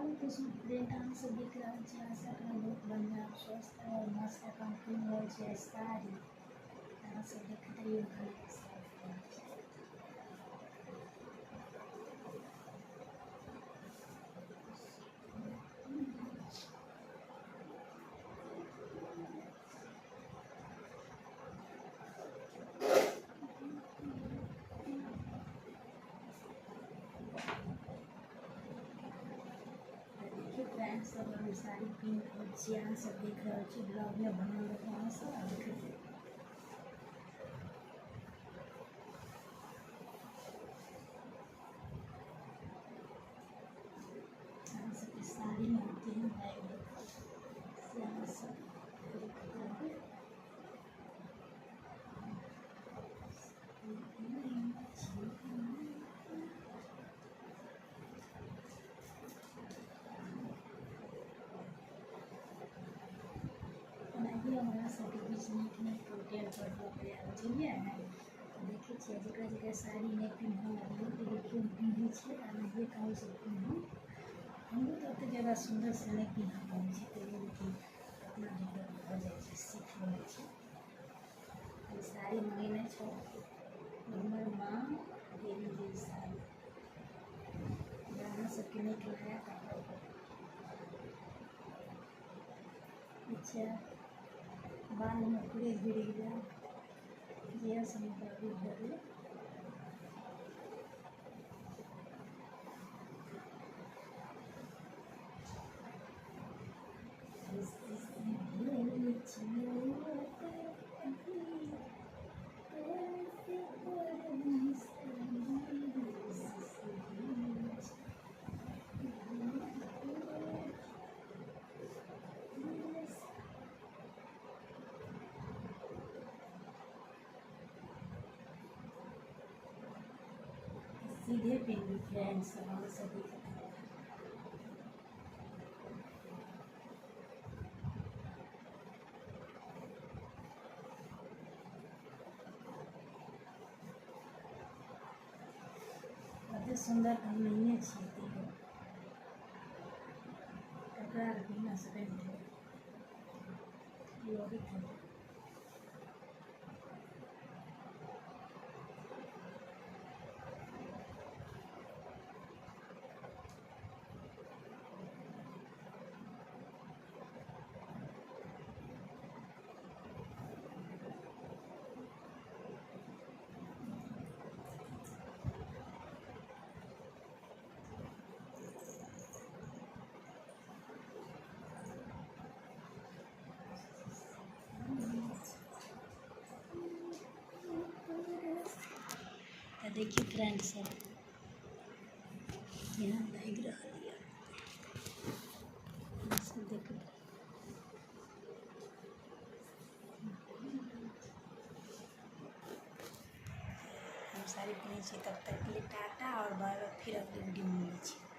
Print से दिख रहा है बहुत बढ़िया स्वस्थ और मस्त कंपनी है साड़ी यहाँ से देख रही हो फ्रेंड्स सब हम साड़ी पिन यहाँ सब देख रहे हो ब्लॉग में बनल रहे सब देख साड़ी में होती है यहाँ सब हमारा सबके बीच में टोटल पर बुझलिए ने देखे जगह जगह साड़ी नहीं पिन्ह देखिए पिन्है ये कहूँ से पिन्हू हम तो ओते ज़्यादा सुंदर से नहीं पिन्ह पाबै छी लेकिन अपना जगह भऽ जाइ सीख लै साड़ी मंगेने छो हमर माँ देली साड़ी गाना सबके नीक लागै अच्छा बाल में पूरे गिर गया यह समझदारी भरे सीधे पिन फ्रेंड्स हमारे सभी बहुत सुंदर हम नहीं छीते कपड़ा बिना सेकंड देखिए फ्रेंड्स यहाँ लग रहा है देखो हम सारी पहनी तब तक के लिए टाटा और बाय बाय फिर अगली वीडियो में मिली।